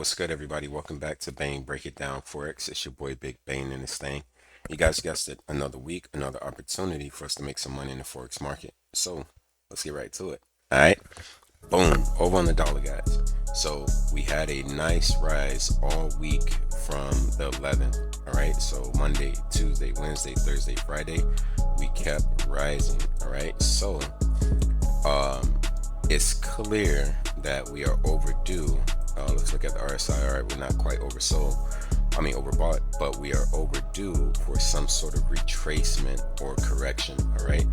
what's good, everybody? Welcome back to Bain Break It Down Forex. It's your boy Big Bain in this thing. You guys guessed it, another week, another opportunity for us to make some money in the Forex market. So let's get right to it. All right, boom, over on the dollar, guys. So we had a nice rise all week from the 11th. All right, so Monday, Tuesday, Wednesday, Thursday, Friday, we kept rising. All right, so it's clear that we are overdue. Let's look at the RSI. All right, we're not quite oversold. Overbought, but we are overdue for some sort of retracement or correction. All right,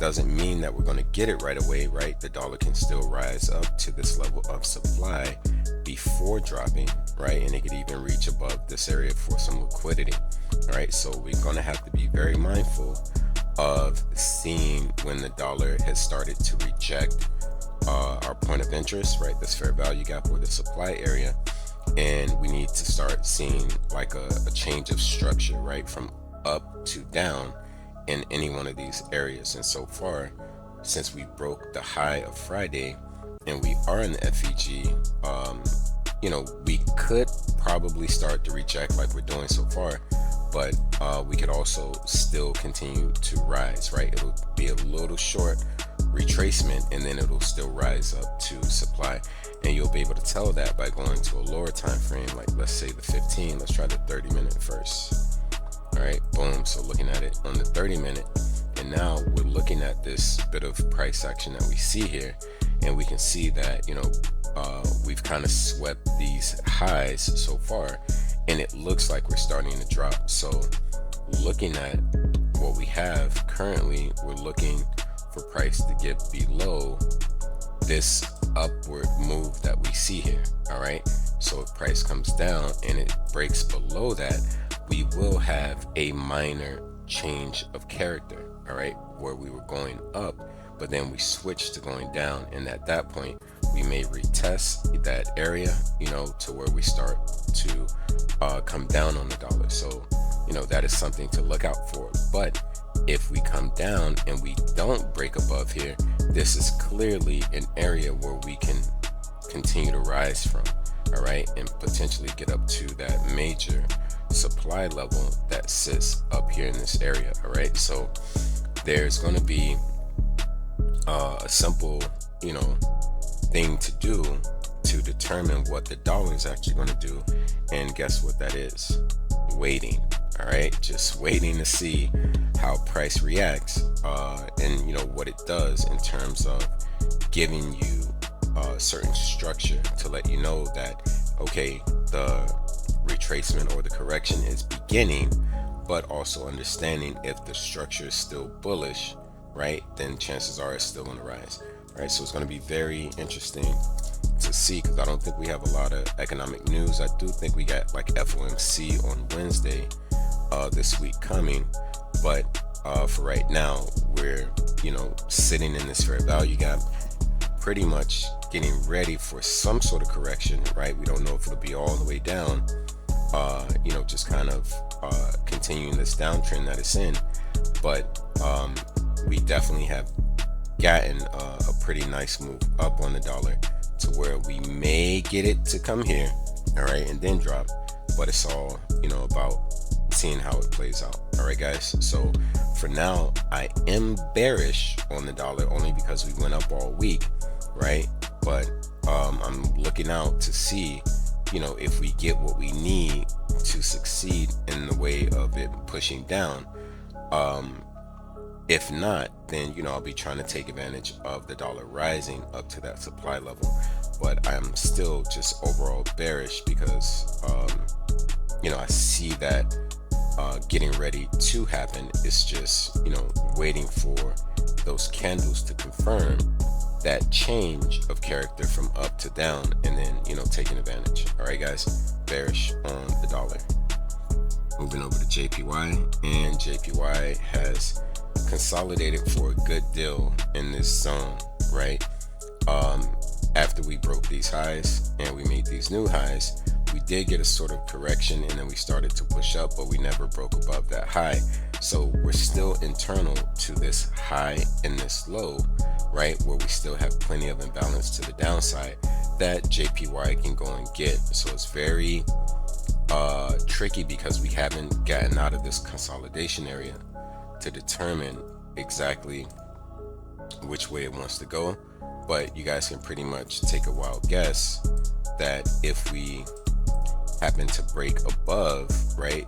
doesn't mean that we're going to get it right away, right? The dollar can still rise up to this level of supply before dropping, right? And it could even reach above this area for some liquidity. All right, so we're going to have to be very mindful of seeing when the dollar has started to reject our point of interest, right? This fair value gap or the supply area, and we need to start seeing like a change of structure, right, from up to down in any one of these areas. And so far, since we broke the high of Friday and we are in the FEG, we could probably start to reject like we're doing so far, but we could also still continue to rise, right? It'll be a little short retracement and then it'll still rise up to supply, and you'll be able to tell that by going to a lower time frame, like let's say the 15. Let's try the 30-minute first. All right, boom. So looking at it on the 30-minute, and now we're looking at this bit of price action that we see here, and we can see that we've kind of swept these highs so far, and it looks like we're starting to drop. So looking at what we have currently, we're looking for price to get below this upward move that we see here. All right, so if price comes down and it breaks below that, we will have a minor change of character. All right, where we were going up, but then we switched to going down, and at that point we may retest that area, to where we start to come down on the dollar. So that is something to look out for. But if we come down and we don't break above here, this is clearly an area where we can continue to rise from. All right, and potentially get up to that major supply level that sits up here in this area. All right, so there's going to be a simple thing to do to determine what the dollar is actually going to do, and guess what that is? Waiting. All right, just waiting to see how price reacts, and what it does in terms of giving you a certain structure to let you know that, okay, the retracement or the correction is beginning, but also understanding if the structure is still bullish, right, then chances are it's still going to rise. All right, so it's going to be very interesting to see, because I don't think we have a lot of economic news. I do think we got like FOMC on Wednesday this week coming, but for right now we're sitting in this fair value gap, pretty much getting ready for some sort of correction, right? We don't know if it'll be all the way down, just kind of continuing this downtrend that it's in, but we definitely have gotten a pretty nice move up on the dollar to where we may get it to come here, all right, and then drop. But it's all about seeing how it plays out. All right, guys, so for now I am bearish on the dollar only because we went up all week, right? But I'm looking out to see if we get what we need to succeed in the way of it pushing down. If not, then I'll be trying to take advantage of the dollar rising up to that supply level. But I'm still just overall bearish because I see that getting ready to happen. It's just waiting for those candles to confirm that change of character from up to down, and then taking advantage. All right, guys, bearish on the dollar. Moving over to JPY, and JPY has consolidated for a good deal in this zone, right? After we broke these highs and we made these new highs, we did get a sort of correction, and then we started to push up, but we never broke above that high. So we're still internal to this high and this low, right, where we still have plenty of imbalance to the downside. that JPY can go and get. So it's very tricky because we haven't gotten out of this consolidation area to determine exactly which way it wants to go. But you guys can pretty much take a wild guess that if we happen to break above, right,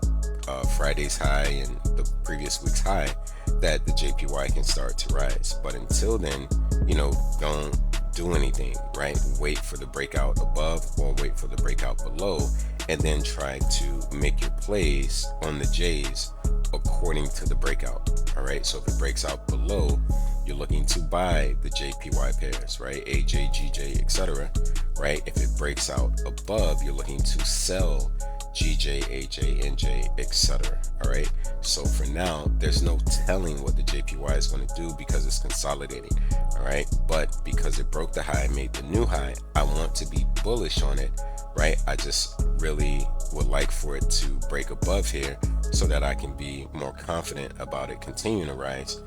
Friday's high and the previous week's high, that the JPY can start to rise. But until then, you know, don't do anything, right? Wait for the breakout above or wait for the breakout below, and then try to make your plays on the J's according to the breakout. All right, so if it breaks out below, you're looking to buy the JPY pairs, right? AJ, GJ, etc. Right? If it breaks out above, you're looking to sell GJ, AJ, NJ, etc. All right, so for now, there's no telling what the JPY is going to do because it's consolidating. All right, but because it broke the high, made the new high, I want to be bullish on it, right? I just really would like for it to break above here so that I can be more confident about it continuing to rise,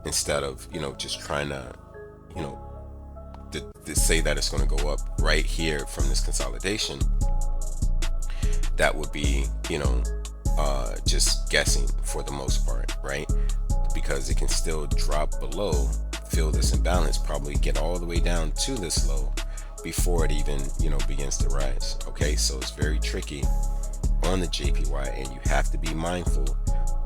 instead of, you know, just trying to, you know, to say that it's going to go up right here from this consolidation. That would be, you know, just guessing for the most part, right? Because it can still drop below, fill this imbalance, probably get all the way down to this low before it even, you know, begins to rise. Okay, so it's very tricky on the JPY, and you have to be mindful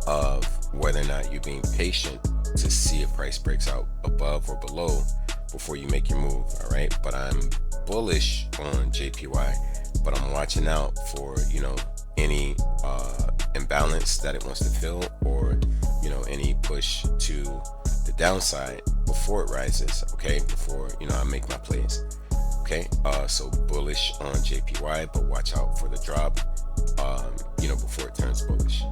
of whether or not you're being patient to see if price breaks out above or below before you make your move. All right, but I'm bullish on JPY, but I'm watching out for, you know, any imbalance that it wants to fill, or, you know, any push to the downside before it rises. Okay, before, you know, I make my plays. Okay, so bullish on JPY, but watch out for the drop, you know, before it turns bullish.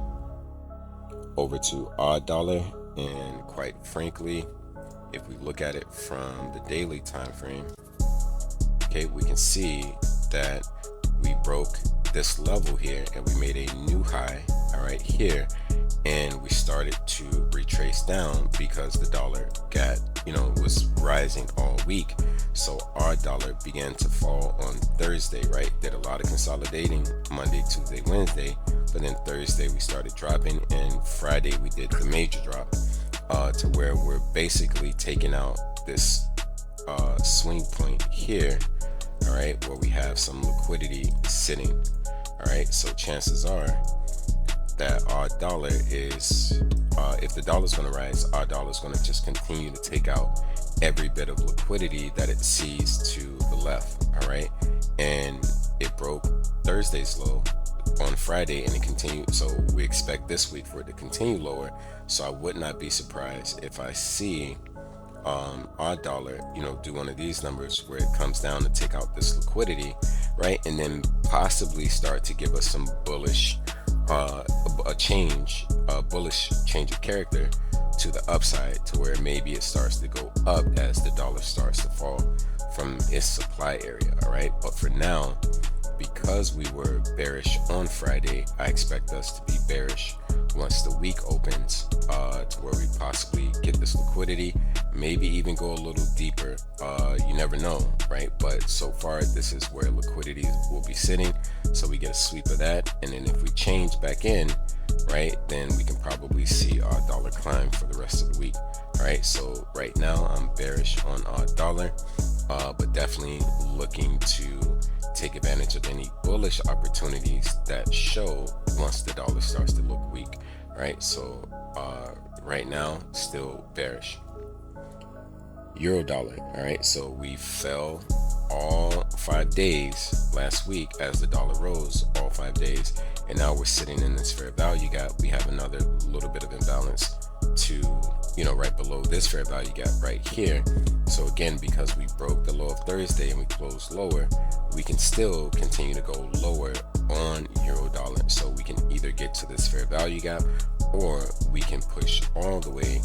Over to odd dollar, and quite frankly, if we look at it from the daily time frame, okay, we can see that we broke this level here and we made a new high, all right, here, and we started to retrace down because the dollar got, you know, was rising all week. So our dollar began to fall on Thursday, right? Did a lot of consolidating Monday, Tuesday, Wednesday, but then Thursday we started dropping, and Friday we did the major drop, to where we're basically taking out this swing point here, all right, where we have some liquidity sitting. All right, so chances are that our dollar is, if the dollar is going to rise, our dollar is going to just continue to take out every bit of liquidity that it sees to the left. All right, and it broke Thursday's low on Friday, and it continued. So we expect this week for it to continue lower. So I would not be surprised if I see our dollar, you know, do one of these numbers where it comes down to take out this liquidity, right, and then possibly start to give us some bullish bullish change of character to the upside, to where maybe it starts to go up as the dollar starts to fall from its supply area. All right, but for now, because we were bearish on Friday, I expect us to be bearish once the week opens, to where we possibly get this liquidity, maybe even go a little deeper. You never know, right? But so far, this is where liquidity will be sitting. So we get a sweep of that, and then if we change back in, right, then we can probably see our dollar climb for the rest of the week. All right, so right now I'm bearish on our dollar, but definitely looking to take advantage of any bullish opportunities that show once the dollar starts to look weak. Right, so right now still bearish. Euro dollar, all right, so we fell all 5 days last week as the dollar rose all 5 days, and now we're sitting in this fair value gap. We have another little bit of imbalance to, you know, right below this fair value gap right here. So again, because we broke the low of Thursday and we closed lower, we can still continue to go lower on euro dollar. So we can either get to this fair value gap, or we can push all the way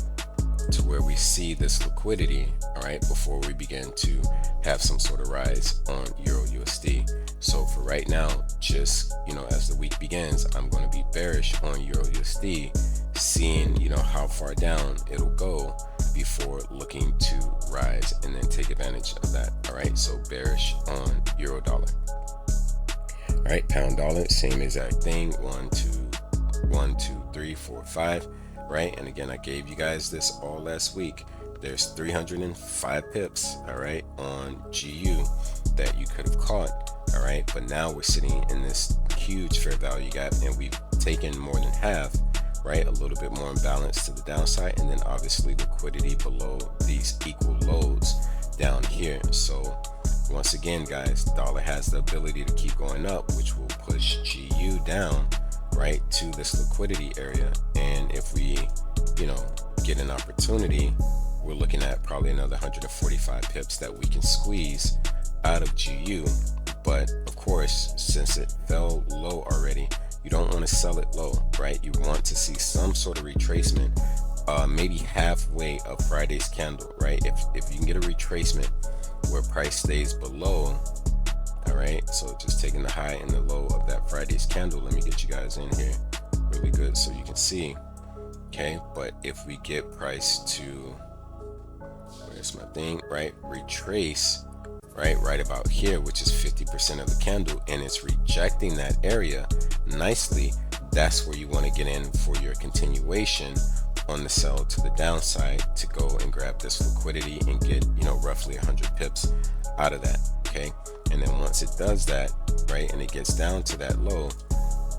to where we see this liquidity, all right, before we begin to have some sort of rise on euro USD. So for right now, just, you know, as the week begins, I'm going to be bearish on euro USD, seeing, you know, how far down it'll go before looking to rise and then take advantage of that. All right, so bearish on euro dollar. All right, pound dollar, same exact thing. 1 2 3 4 5, right? And again, I gave you guys this all last week. There's 305 pips, all right, on GU that you could have caught, all right, but now we're sitting in this huge fair value gap, and we've taken more than half, right? A little bit more imbalance to the downside, and then obviously liquidity below these equal lows down here. So once again, guys, dollar has the ability to keep going up, which will push GU down, right, to this liquidity area. And if we, get an opportunity, we're looking at probably another 145 pips that we can squeeze out of GU. But of course, since it fell low already, you don't want to sell it low, right? You want to see some sort of retracement, maybe halfway of Friday's candle, right? If you can get a retracement where price stays below, all right, so just taking the high and the low of that Friday's candle. Let me get you guys in here really good so you can see. Okay, but if we get price to, where's my thing, right, retrace, right about here, which is 50% of the candle, and it's rejecting that area nicely, that's where you want to get in for your continuation on the sell to the downside to go and grab this liquidity and get, roughly 100 pips out of that. Okay, and then once it does that, right, and it gets down to that low,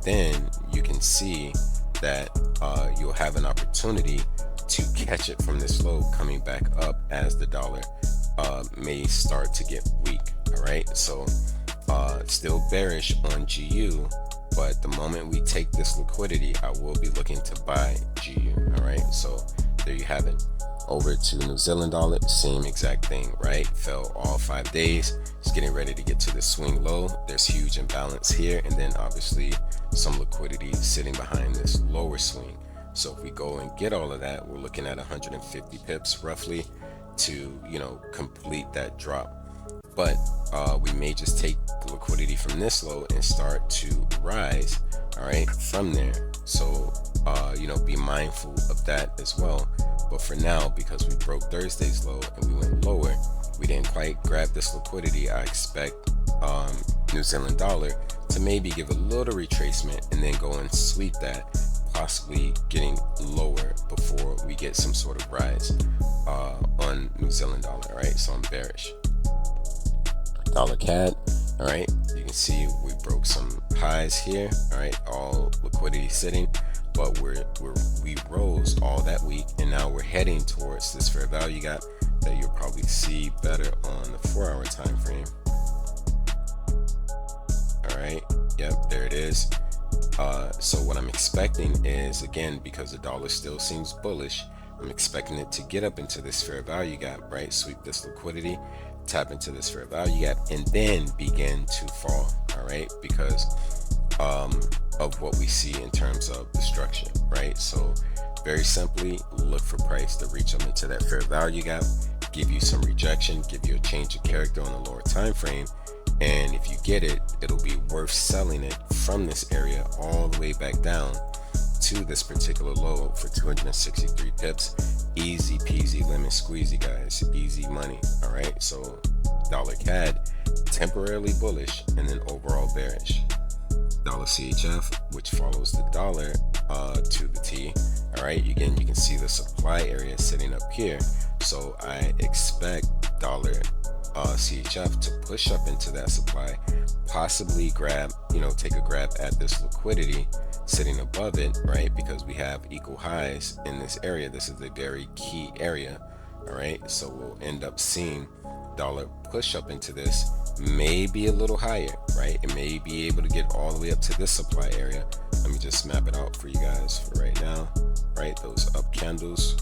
then you can see that you'll have an opportunity to catch it from this low coming back up as the dollar may start to get weak. All right, so still bearish on GU, but the moment we take this liquidity, I will be looking to buy GU. All right, so there you have it. Over to New Zealand dollar, same exact thing, right? Fell all 5 days. It's getting ready to get to the swing low. There's huge imbalance here, and then obviously some liquidity sitting behind this lower swing. So if we go and get all of that, we're looking at 150 pips roughly to, complete that drop. But we may just take the liquidity from this low and start to rise, all right, from there. So be mindful of that as well. But for now, because we broke Thursday's low and we went lower, we didn't quite grab this liquidity. I expect New Zealand dollar to maybe give a little retracement and then go and sweep that, possibly getting lower before we get some sort of rise on New Zealand dollar. All right, so I'm bearish. Dollar CAD, all right, you can see we broke some highs here, all right, all liquidity sitting, but we rose all that week, and now we're heading towards this fair value gap that you'll probably see better on the 4-hour time frame. All right, yep, there it is. So what I'm expecting is, again, because the dollar still seems bullish, I'm expecting it to get up into this fair value gap, right? Sweep this liquidity, tap into this fair value gap, and then begin to fall, all right? Because of what we see in terms of the structure, right? So very simply, look for price to reach up into that fair value gap, give you some rejection, give you a change of character on the lower time frame, and if you get it, it'll be worth selling it from this area all the way back down to this particular low for 263 pips. Easy peasy lemon squeezy, guys, easy money. All right, so dollar CAD temporarily bullish and then overall bearish. Dollar CHF, which follows the dollar to the T. All right, again, you can see the supply area sitting up here, so I expect dollar CHF to push up into that supply, possibly grab, take a grab at this liquidity sitting above it, right? Because we have equal highs in this area. This is a very key area, all right? So we'll end up seeing dollar push up into this, maybe a little higher, right? It may be able to get all the way up to this supply area. Let me just map it out for you guys for right now, right? Those up candles,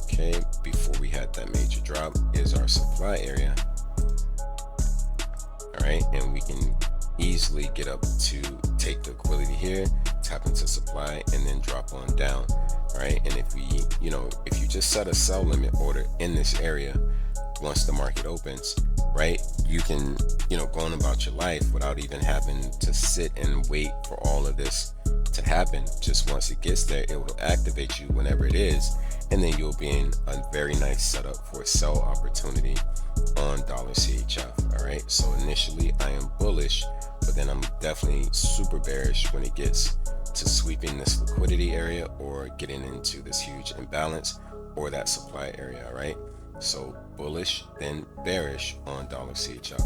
okay, before we had that major drop is our supply area. All right, and we can easily get up to take the liquidity here, tap into supply, and then drop on down. All right, and if we, if you just set a sell limit order in this area, once the market opens, right, you can, go on about your life without even having to sit and wait for all of this to happen. Just once it gets there, it will activate you whenever it is, and then you'll be in a very nice setup for a sell opportunity on $CHF. All right, so initially I am bullish, but then I'm definitely super bearish when it gets to sweeping this liquidity area or getting into this huge imbalance or that supply area. All right, so bullish then bearish on $CHF.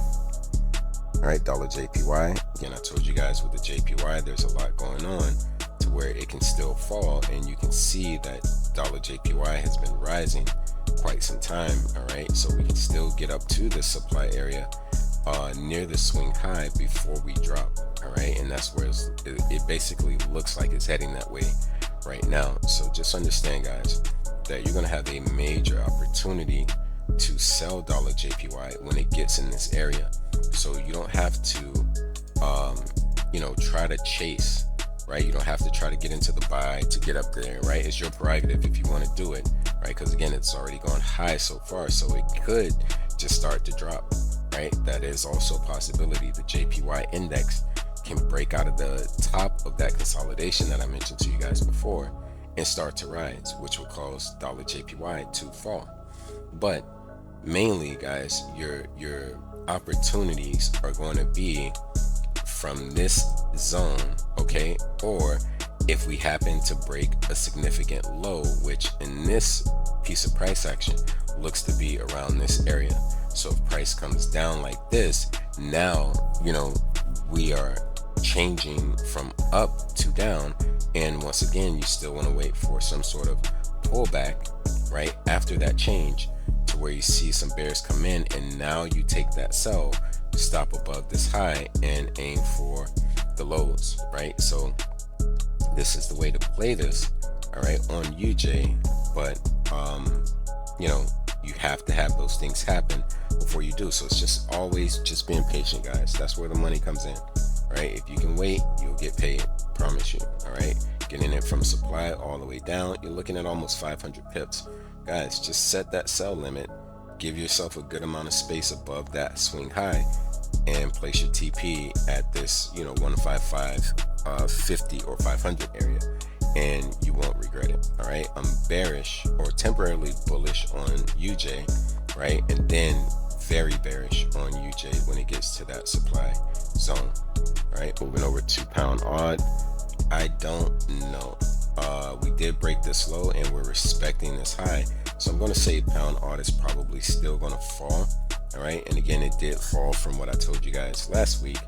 All right, JPY. Again, I told you guys with the JPY, there's a lot going on to where it can still fall, and you can see that JPY has been rising quite some time. All right, so we can still get up to the supply area near the swing high before we drop. All right, and that's where it basically looks like it's heading that way right now. So just understand, guys, that you're going to have a major opportunity to sell JPY when it gets in this area. So you don't have to try to chase, right? You don't have to try to get into the buy to get up there, right? It's your prerogative if you want to do it, right? Because again, it's already gone high so far, so it could just start to drop, right? That is also a possibility. The JPY index can break out of the top of that consolidation that I mentioned to you guys before and start to rise, which will cause JPY to fall. But mainly, guys, your opportunities are going to be from this zone, okay? Or if we happen to break a significant low, which in this piece of price action looks to be around this area. So if price comes down like this, now we are changing from up to down, and once again you still want to wait for some sort of pullback right after that change, to where you see some bears come in, and now you take that sell, stop above this high and aim for the lows, right? So this is the way to play this, all right, on UJ. But you have to have those things happen before you do. So it's just always just being patient, guys. That's where the money comes in, right? If you can wait, you'll get paid, promise you. All right, getting it from supply all the way down, you're looking at almost 500 pips. Guys, just set that sell limit, give yourself a good amount of space above that swing high, and place your TP at this 155 50 or 500 area, and you won't regret it. All right, I'm bearish or temporarily bullish on UJ, right, and then very bearish on UJ when it gets to that supply zone. All right, moving over to pound odd. I don't know. We did break this low and we're respecting this high, so I'm going to say pound odd is probably still going to fall. All right, and again, it did fall from what I told you guys last week.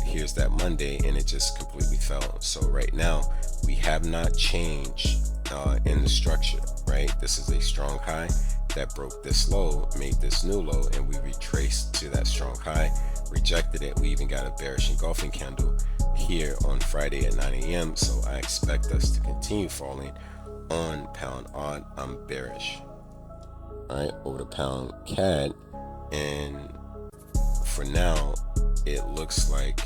Here's that Monday, and it just completely fell. So right now we have not changed in the structure, right? This is a strong high that broke this low, made this new low, and we retraced to that strong high, rejected it. We even got a bearish engulfing candle here on Friday at 9 a.m. So I expect us to continue falling on pound odd. I'm bearish. All right, over to pound CAD, and for now it looks like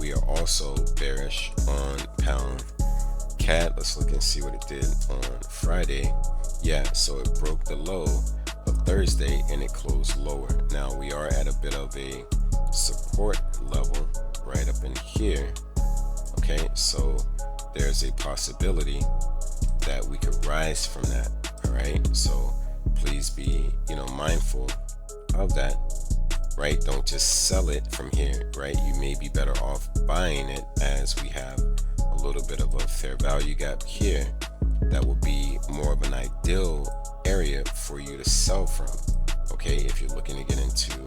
we are also bearish on pound CAD. Let's look and see what it did on Friday. Yeah, so it broke the low of Thursday and it closed lower. Now we are at a bit of a support level right up in here. Okay, so there's a possibility that we could rise from that. All right, so please be mindful of that, right? Don't just sell it from here, right? You may be better off buying it, as we have a little bit of a fair value gap here. That will be more of an ideal area for you to sell from, okay, if you're looking to get into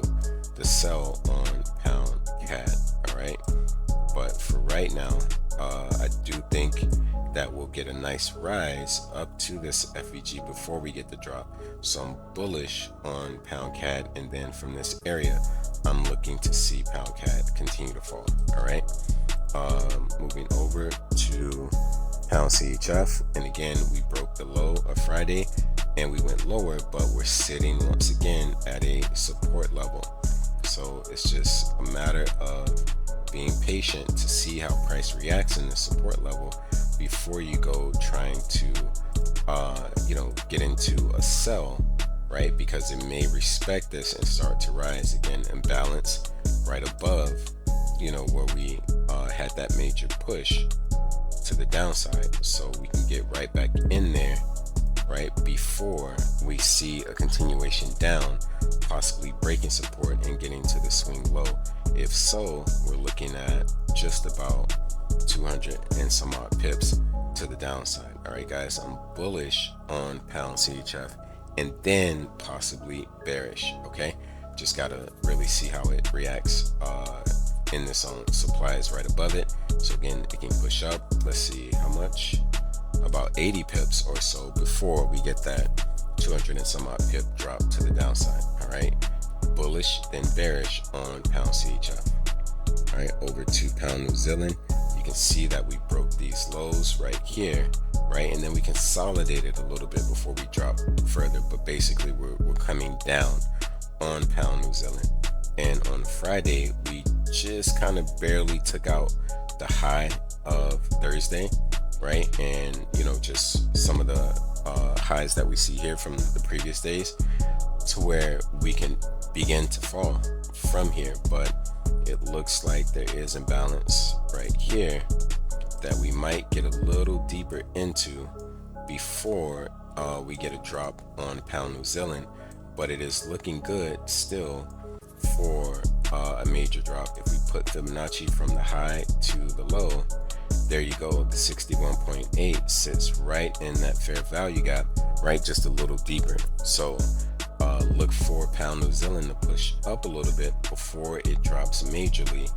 the sell on pound CAD. All right, but for right now, I do think that we'll get a nice rise up to this FVG before we get the drop. So I'm bullish on pound CAD, and then from this area I'm looking to see pound CAD continue to fall. All right, moving over to pound CHF, and again we broke the low of Friday and we went lower, but we're sitting once again at a support level. So it's just a matter of being patient to see how price reacts in the support level before you go trying to get into a sell, right? Because it may respect this and start to rise again and balance right above where we had that major push to the downside, so we can get right back in there right, before we see a continuation down, possibly breaking support and getting to the swing low. If so, we're looking at just about 200 and some odd pips to the downside. All right, guys, I'm bullish on pound CHF and then possibly bearish. Okay, just gotta really see how it reacts in this zone. Supply is right above it, so again, it can push up. Let's see how much, about 80 pips or so before we get that 200 and some odd pip drop to the downside. All right, bullish then bearish on pound CHF. All right, over to pound New Zealand, you can see that we broke these lows right here, right, and then we consolidated a little bit before we drop further, but basically we're coming down on pound New Zealand. And on Friday, we just kind of barely took out the high of Thursday, right? And you know, just some of the highs that we see here from the previous days, to where we can begin to fall from here. But it looks like there is imbalance right here that we might get a little deeper into before we get a drop on pound New Zealand. But it is looking good still for a major drop. If we put Fibonacci from the high to the low, there you go, the 61.8 sits right in that fair value gap, right, just a little deeper. So look for pound New Zealand to push up a little bit before it drops majorly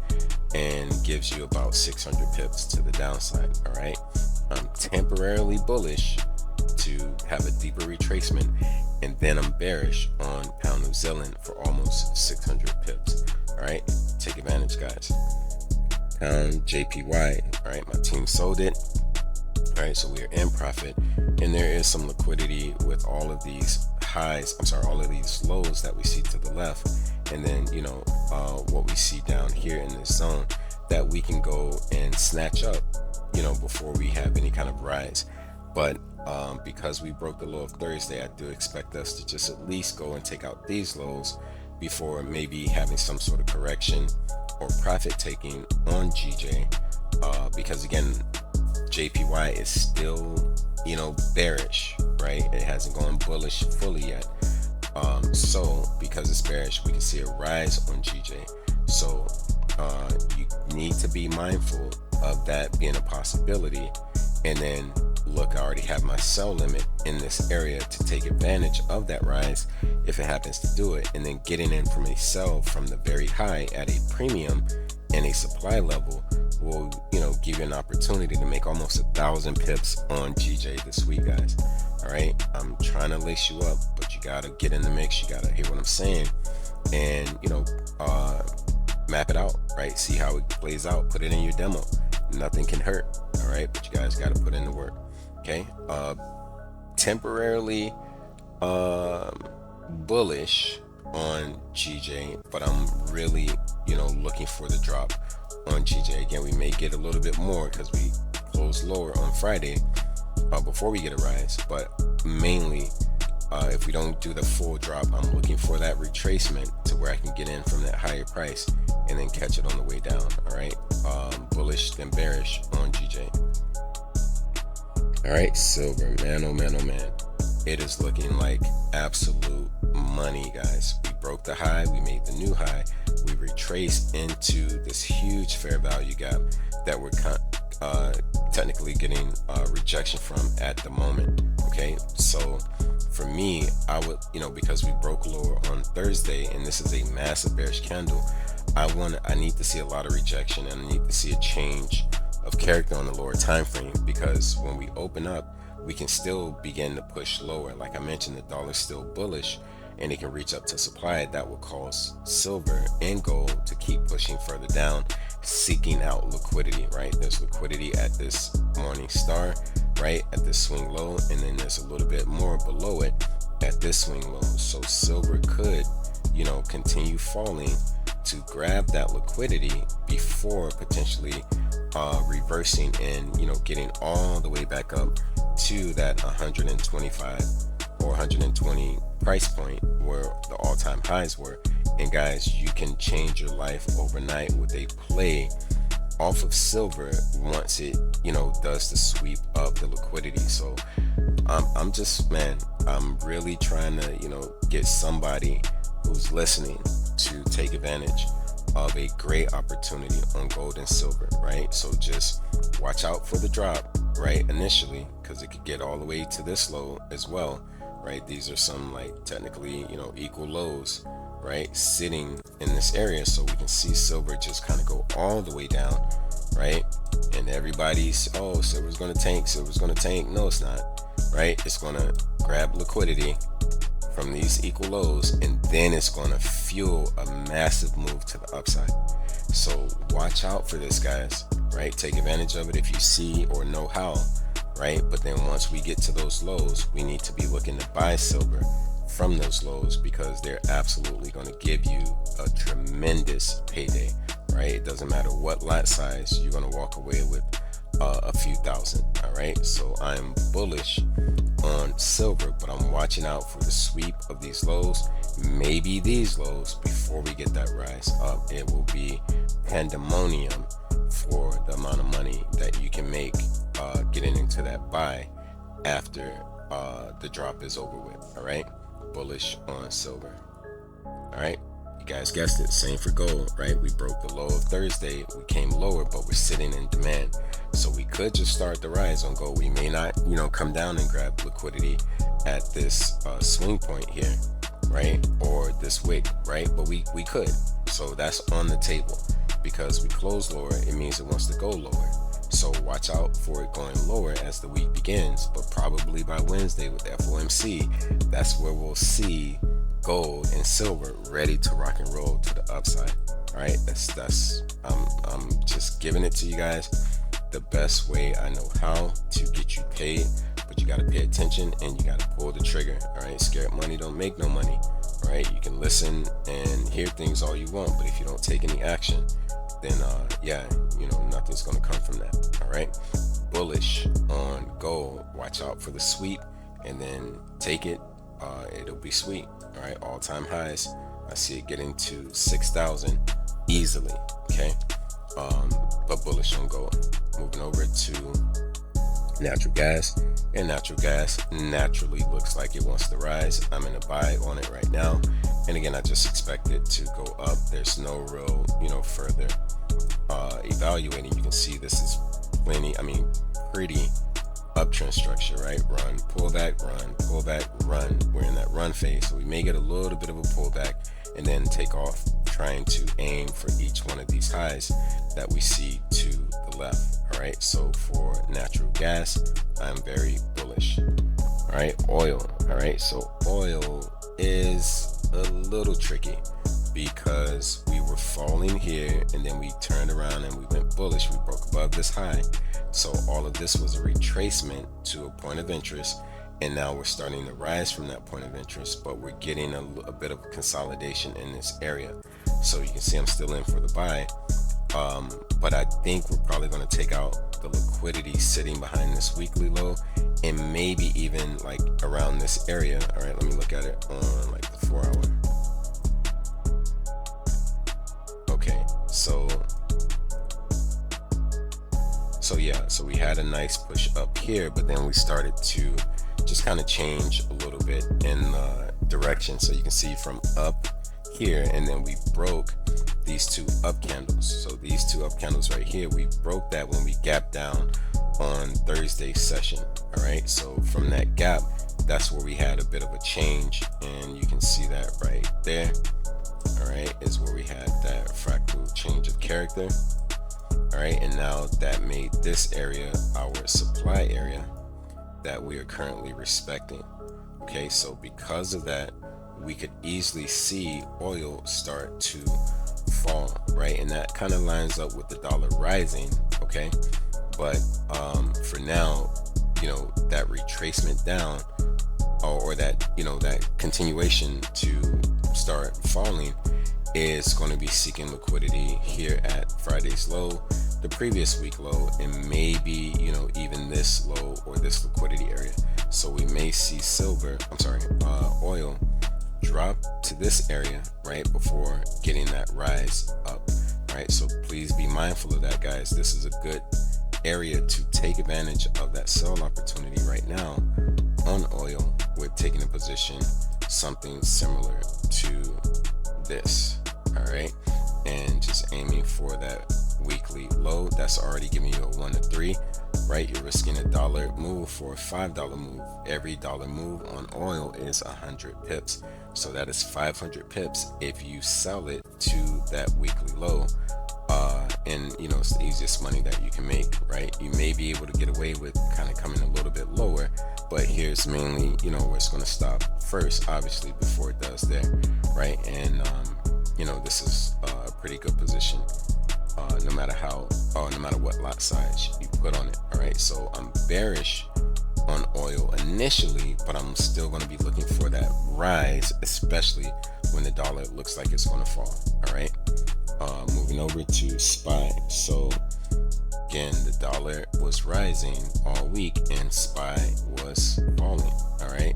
and gives you about 600 pips to the downside. All right, I'm temporarily bullish to have a deeper retracement, and then I'm bearish on pound New Zealand for almost 600 pips. All right, take advantage, guys. Pound JPY, all right, my team sold it. All right, so we are in profit, and there is some liquidity with all of these highs, all of these lows that we see to the left, and then you know what we see down here in this zone that we can go and snatch up, you know, before we have any kind of rise. But because we broke the low of Thursday, I do expect us to just at least go and take out these lows before maybe having some sort of correction or profit taking on GJ, because again, JPY is still, you know, bearish, right? It hasn't gone bullish fully yet. So because it's bearish, we can see a rise on GJ. So you need to be mindful of that being a possibility. And then look, I already have my sell limit in this area to take advantage of that rise if it happens to do it, and then getting in from a sell from the very high at a premium and a supply level will, you know, give you an opportunity to make almost 1,000 pips on GJ this week, guys. All right, I'm trying to lace you up, but you gotta get in the mix. You gotta hear what I'm saying, and you know, map it out, right? See how it plays out. Put it in your demo. Nothing can hurt. All right, but you guys gotta put in the work. Okay, temporarily bullish on GJ, but I'm really, you know, looking for the drop on GJ. Again, we may get a little bit more because we closed lower on Friday before we get a rise, but mainly if we don't do the full drop, I'm looking for that retracement to where I can get in from that higher price and then catch it on the way down. All right, bullish then bearish on GJ. All right, silver, man, oh man, oh man, it is looking like absolute money, guys. We broke the high, we made the new high, we retraced into this huge fair value gap that we're technically getting rejection from at the moment. Okay, so for me, I would, you know, because we broke lower on Thursday and this is a massive bearish candle, I need to see a lot of rejection, and I need to see a change of character on the lower time frame, because when we open up, we can still begin to push lower. Like I mentioned, the dollar's still bullish and it can reach up to supply. That will cause silver and gold to keep pushing further down, seeking out liquidity, right? There's liquidity at this morning star, right, at this swing low, and then there's a little bit more below it at this swing low. So silver could, you know, continue falling to grab that liquidity before potentially reversing and, you know, getting all the way back up to that 125 or 120 price point where the all-time highs were. And guys, you can change your life overnight with a play off of silver once it, you know, does the sweep of the liquidity. So I'm just, man, I'm really trying to, get somebody who's listening to take advantage of a great opportunity on gold and silver, right? So just watch out for the drop, right, initially, because it could get all the way to this low as well, right? These are some like technically, equal lows, right, sitting in this area. So we can see silver just kind of go all the way down, right? And everybody's, oh, silver's going to tank, silver's going to tank. No, it's not, right? It's going to grab liquidity from these equal lows, and then it's going to fuel a massive move to the upside. So watch out for this, guys, right? Take advantage of it if you see or know how, right? But then once we get to those lows, we need to be looking to buy silver from those lows, because they're absolutely going to give you a tremendous payday, right? It doesn't matter what lot size, you're going to walk away with a few thousand. All right, so I'm bullish on silver, but I'm watching out for the sweep of these lows, maybe these lows, before we get that rise up. It will be pandemonium for the amount of money that you can make getting into that buy after the drop is over with. All right, bullish on silver. All right, you guys guessed it, same for gold, right? We broke the low of Thursday, we came lower, but we're sitting in demand. So we could just start the rise on gold. We may not, come down and grab liquidity at this swing point here, right? Or this wick, right? But we could. So that's on the table. Because we close lower, it means it wants to go lower. So watch out for it going lower as the week begins. But probably by Wednesday with FOMC, that's where we'll see gold and silver ready to rock and roll to the upside. All right, I'm just giving it to you guys the best way I know how to get you paid, but you got to pay attention and you got to pull the trigger. All right, scared money don't make no money. All right, you can listen and hear things all you want, but if you don't take any action, then nothing's gonna come from that. All right, bullish on gold. Watch out for the sweep, and then take it. It'll be sweet. All right, all-time highs. I see it getting to 6,000 easily. Okay, but bullish on gold. Moving over to natural gas, and natural gas naturally looks like it wants to rise. I'm in a buy on it right now, and again, I just expect it to go up. There's no real, further evaluating. You can see this is pretty uptrend structure, right? Run, pull back, run. We're in that run phase, so we may get a little bit of a pullback and then take off, trying to aim for each one of these highs that we see to the left. All right, so for natural gas, I'm very bullish. All right, oil. All right, so oil is a little tricky because we were falling here and then we turned around and we went bullish. We broke above this high. So all of this was a retracement to a point of interest, and now we're starting to rise from that point of interest, but we're getting a bit of consolidation in this area. So you can see I'm still in for the buy, but I think we're probably going to take out the liquidity sitting behind this weekly low, and maybe even like around this area. All right, let me look at it on like the 4 hour. Okay, so we had a nice push up here, but then we started to just kind of change a little bit in the direction. So you can see from up here, and then we broke these two up candles. So these two up candles right here, we broke that when we gapped down on Thursday's session. All right, so from that gap, that's where we had a bit of a change, and you can see that right there. All right, is where we had that fractal change of character. All right, and now that made this area our supply area that we are currently respecting. Okay, so because of that, we could easily see oil start to fall, right? And that kind of lines up with the dollar rising. Okay, but for now, that retracement down, or that that continuation to start falling, is going to be seeking liquidity here at Friday's low, the previous week low, and maybe even this low or this liquidity area. So we may see oil drop to this area right before getting that rise up. Right, so please be mindful of that, guys. This is a good area to take advantage of that sell opportunity right now taking a position something similar to this, all right, and just aiming for that weekly low. That's already giving you a 1 to 3, right? You're risking $1 move for a $5 move. Every dollar move on oil is 100 pips, so that is 500 pips if you sell it to that weekly low. And you know, it's the easiest money that you can make, right? You may be able to get away with kind of coming a little bit lower, but here's mainly, you know, where it's going to stop first, obviously, before it does there, right? And you know, this is a pretty good position, no matter what lot size you put on it. All right, so I'm bearish on oil initially, but I'm still going to be looking for that rise, especially when the dollar looks like it's going to fall. All right, moving over to SPY. So again, the dollar was rising all week and SPY was falling. All right,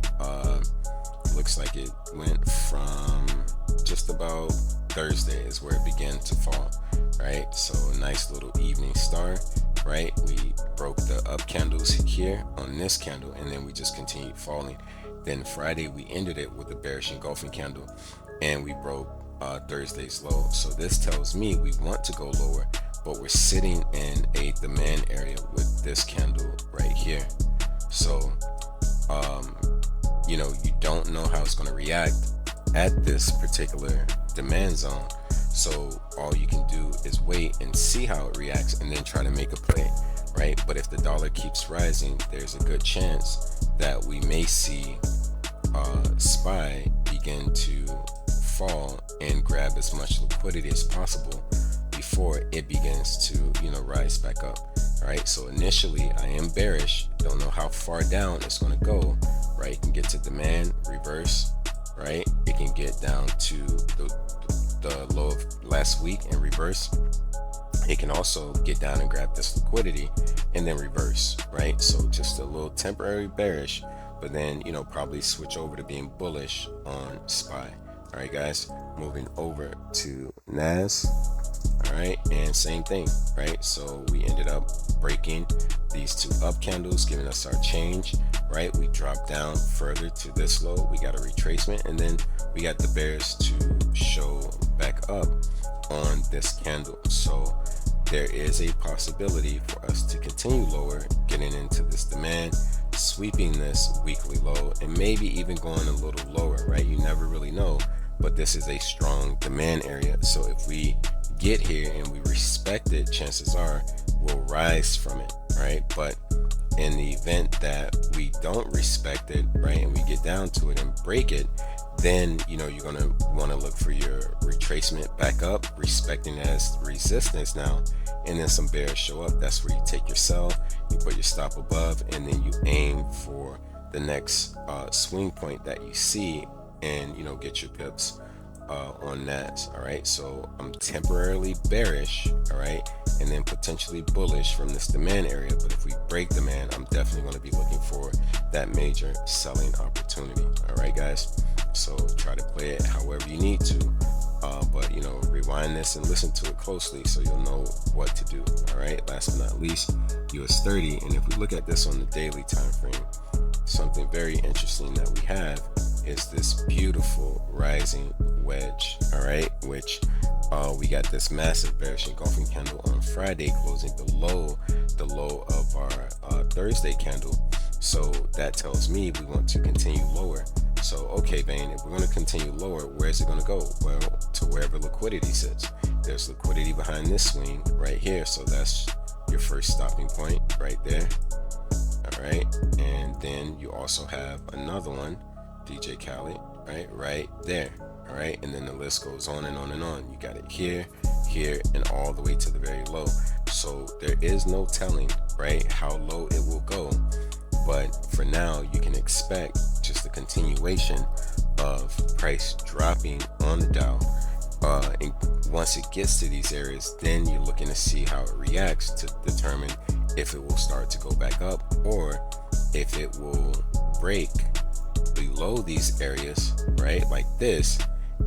looks like it went from just about Thursday is where it began to fall, right? So a nice little evening star, right? We broke the up candles here on this candle, and then we just continued falling. Then Friday we ended it with a bearish engulfing candle, and we broke Thursday's low. So this tells me we want to go lower, but we're sitting in a demand area with this candle right here. So you know, you don't know how it's going to react at this particular demand zone, so all you can do is wait and see how it reacts and then try to make a play, right? But if the dollar keeps rising, there's a good chance that we may see SPY begin to fall and grab as much liquidity as possible before it begins to, you know, rise back up. All right, so initially I am bearish, don't know how far down it's going to go, right? It can get to demand, reverse, right? It can get down to the low of last week and reverse. It can also get down and grab this liquidity and then reverse, right? So just a little temporary bearish, but then, you know, probably switch over to being bullish on SPY. All right, guys, moving over to NAS. All right, and same thing, right? So we ended up breaking these two up candles, giving us our change, right? We dropped down further to this low, we got a retracement, and then we got the bears to show back up on this candle. So there is a possibility for us to continue lower, getting into this demand, sweeping this weekly low, and maybe even going a little lower, right? You never really know, but this is a strong demand area. So if we get here and we respect it, chances are we'll rise from it, right? But in the event that we don't respect it, right, and we get down to it and break it, then, you know, you're going to want to look for your retracement back up, respecting it as resistance now, and then some bears show up. That's where you take your sell, you put your stop above, and then you aim for the next swing point that you see, and, you know, get your pips on that. All right, so I'm temporarily bearish, all right, and then potentially bullish from this demand area. But if we break demand, I'm definitely going to be looking for that major selling opportunity. All right, guys, so try to play it however you need to, but, you know, rewind this and listen to it closely so you'll know what to do. All right, last but not least, US 30. And if we look at this on the daily time frame, something very interesting that we have is this beautiful rising wedge, all right, which we got this massive bearish engulfing candle on Friday, closing below the low of our Thursday candle. So that tells me we want to continue lower. So okay, Bain, if we're going to continue lower, where's it going to go? Well, to wherever liquidity sits. There's liquidity behind this swing right here, so that's your first stopping point right there. All right, and then you also have another one, DJ Khaled, right there. All right, and then the list goes on and on and on. You got it here, here, and all the way to the very low. So there is no telling, right, how low it will go. But for now, you can expect just a continuation of price dropping on the Dow. And once it gets to these areas, then you're looking to see how it reacts to determine if it will start to go back up or if it will break below these areas, right, like this,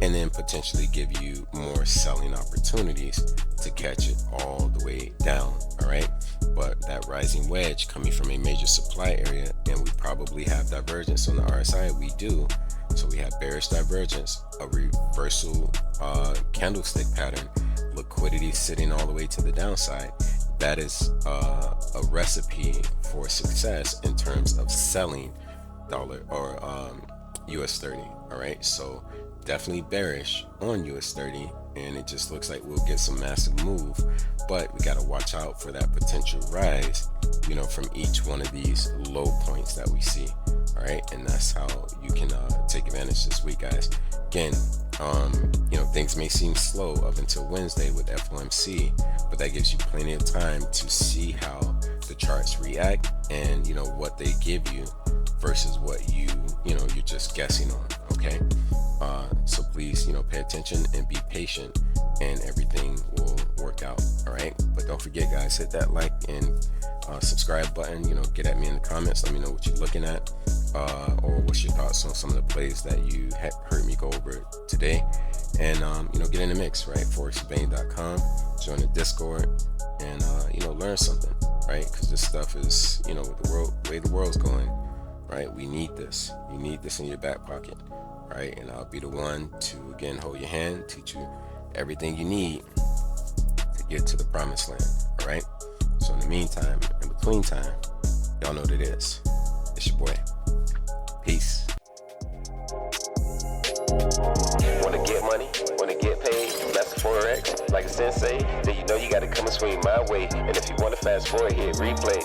and then potentially give you more selling opportunities to catch it all the way down. All right, but that rising wedge coming from a major supply area, and we probably have divergence on the RSI. We do. So we have bearish divergence, a reversal candlestick pattern, liquidity sitting all the way to the downside. That is a recipe for success in terms of selling dollar or US 30. All right, so definitely bearish on US 30, and it just looks like we'll get some massive move, but we got to watch out for that potential rise, you know, from each one of these low points that we see. All right, and that's how you can take advantage this week, guys. Again, you know, things may seem slow up until Wednesday with FOMC, but that gives you plenty of time to see how the charts react and, you know, what they give you versus what you know, you're just guessing on. Okay, so please, you know, pay attention and be patient, and everything will work out. All right, but don't forget, guys, hit that like and subscribe button. You know, get at me in the comments. Let me know what you're looking at, or what's your thoughts on some of the plays that you heard me go over today. And you know, get in the mix, right? ForexBain.com, join the Discord, and you know, learn something, right? Because this stuff is, you know, with the way the world's going, right? We need this. You need this in your back pocket, right? And I'll be the one to, again, hold your hand, teach you everything you need to get to the promised land. All right, so in the meantime, in between time, y'all know what it is. It's your boy. Peace. Want to get money? Want to get paid? That's Forex. Like a sensei, then you know you got to come and swing my way. And if you want to fast forward, hit replay.